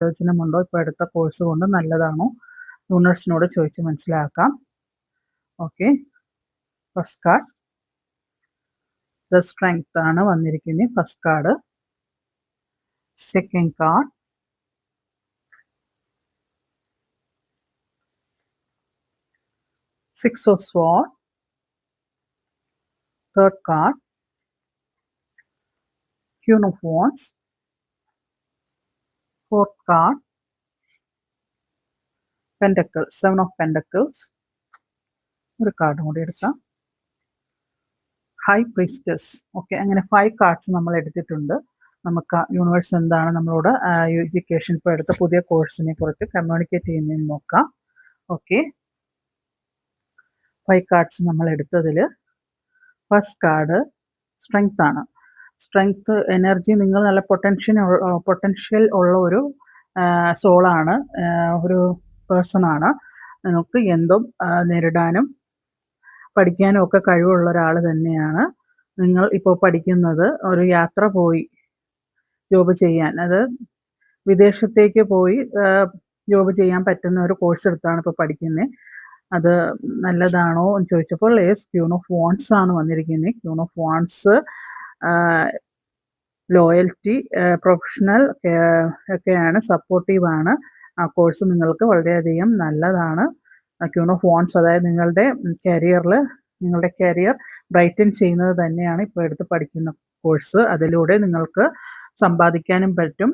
പ്രയോജനമുണ്ടോ, ഇപ്പോൾ എടുത്ത കോഴ്സ് കൊണ്ട് നല്ലതാണോ, യൂണിവേഴ്സിനോട് ചോദിച്ച് മനസ്സിലാക്കാം. Okay, first card the strength ആണ് വന്നിരിക്കുന്നത്. First card. Second card six of sword. Third card, Queen of Wands. Fourth card, Pentacles, Seven of Pentacles. ഒരു കാർഡ് കൂടി എടുക്കാം. High priestess. ഓക്കെ, അങ്ങനെ 5 കാർഡ്സ് നമ്മൾ എടുത്തിട്ടുണ്ട്. നമുക്ക് യൂണിവേഴ്സ് എന്താണ് നമ്മളോട് എഡ്യൂക്കേഷൻ ഇപ്പോൾ എടുത്ത പുതിയ കോഴ്സിനെ കുറിച്ച് കമ്മ്യൂണിക്കേറ്റ് ചെയ്യുന്നതെന്ന് നോക്കാം. ഓക്കെ, 5 കാർഡ്സ് നമ്മൾ എടുത്തതിൽ ഫസ്റ്റ് കാർഡ് സ്ട്രെങ്ത് ആണ്. സ്ട്രെങ്ത് എനർജി, നിങ്ങൾ നല്ല പൊട്ടൻഷ്യൽ ഉള്ള ഒരു സോളാണ്, ഒരു പേഴ്സണാണ്. നിങ്ങൾക്ക് എന്തും നേരിടാനും പഠിക്കാനും ഒക്കെ കഴിവുള്ള ഒരാൾ തന്നെയാണ്. നിങ്ങൾ ഇപ്പോൾ പഠിക്കുന്നത് ഒരു യാത്ര പോയി ജോബ് ചെയ്യാൻ, അത് വിദേശത്തേക്ക് പോയി ജോബ് ചെയ്യാൻ പറ്റുന്ന ഒരു കോഴ്സ് എടുത്താണ് ഇപ്പോൾ പഠിക്കുന്നത്. അത് നല്ലതാണോ എന്ന് ചോദിച്ചപ്പോൾ ക്യൂൺ ഓഫ് വാൺസ് ആണ് വന്നിരിക്കുന്നത്. Queen of wands loyalty, professional ഒക്കെയാണ്, സപ്പോർട്ടീവാണ്. ആ കോഴ്സ് നിങ്ങൾക്ക് വളരെയധികം നല്ലതാണ്. ക്യൂൺ ഓഫ് വാൺസ് അതായത് നിങ്ങളുടെ കരിയർ ബ്രൈറ്റൻ ചെയ്യുന്നത് തന്നെയാണ് ഇപ്പോൾ എടുത്ത് പഠിക്കുന്ന കോഴ്സ്. അതിലൂടെ നിങ്ങൾക്ക് സമ്പാദിക്കാനും പറ്റും.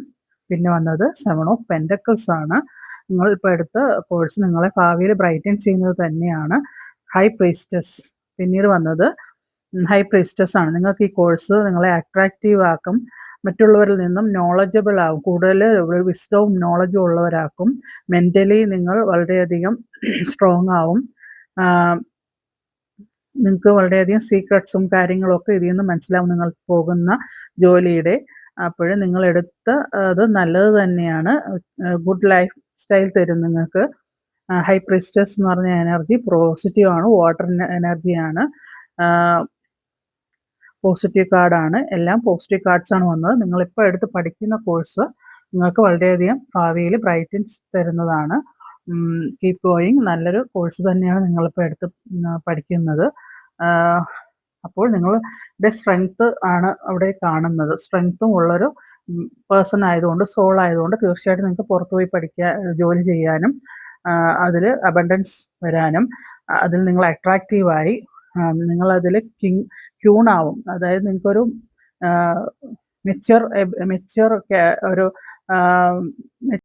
പിന്നെ വന്നത് സെവൻ ഓഫ് പെൻറ്റക്കിൾസ് ആണ്. നിങ്ങൾ ഇപ്പോൾ എടുത്ത കോഴ്സ് നിങ്ങളെ ഭാവിയിൽ ബ്രൈറ്റൻ ചെയ്യുന്നത് തന്നെയാണ്. High priestess. പിന്നീട് വന്നത് ഹൈ പ്രീസ്റ്റസ് ആണ്. നിങ്ങൾക്ക് ഈ കോഴ്സ് നിങ്ങളെ അട്രാക്റ്റീവ് ആക്കും, മറ്റുള്ളവരിൽ നിന്നും നോളജബിൾ ആകും, കൂടുതൽ വിസ്ഡവും നോളജും ഉള്ളവരാക്കും. മെൻ്റലി നിങ്ങൾ വളരെയധികം സ്ട്രോങ് ആവും. നിങ്ങൾക്ക് വളരെയധികം സീക്രട്സും കാര്യങ്ങളൊക്കെ ഇതിൽ നിന്ന് മനസ്സിലാവും നിങ്ങൾ പോകുന്ന ജോലിയുടെ. അപ്പോൾ നിങ്ങൾ എടുത്ത അത് നല്ലത് തന്നെയാണ്. ഗുഡ് ലൈഫ് സ്റ്റൈൽ തരും നിങ്ങൾക്ക്. ഹൈ പ്രീസ്റ്റസ് എന്ന് പറഞ്ഞ എനർജി പോസിറ്റീവ് ആണ്, വാട്ടർ എനർജിയാണ്, പോസിറ്റീവ് കാർഡാണ്. എല്ലാം പോസിറ്റീവ് കാർഡ്സ് ആണ് വന്നത്. നിങ്ങളിപ്പോൾ എടുത്ത് പഠിക്കുന്ന കോഴ്സ് നിങ്ങൾക്ക് വളരെയധികം ഭാവിയിൽ ബ്രൈറ്റൻസ് തരുന്നതാണ്. Keep going. നല്ലൊരു കോഴ്സ് തന്നെയാണ് നിങ്ങളിപ്പോൾ എടുത്ത് പഠിക്കുന്നത്. അപ്പോൾ നിങ്ങളുടെ സ്ട്രെങ്ത് ആണ് അവിടെ കാണുന്നത്. സ്ട്രെങ്ത്തും ഉള്ളൊരു പേഴ്സൺ ആയതുകൊണ്ട്, സോൾ ആയതുകൊണ്ട് തീർച്ചയായിട്ടും നിങ്ങൾക്ക് പുറത്തു പോയി ജോലി ചെയ്യാനും അതിൽ അബണ്ടൻസ് വരാനും അതിൽ നിങ്ങൾ അട്രാക്റ്റീവായി നിങ്ങളതിൽ ക്യൂണാവും. അതായത് നിങ്ങൾക്കൊരു മെച്യൂർ ഒരു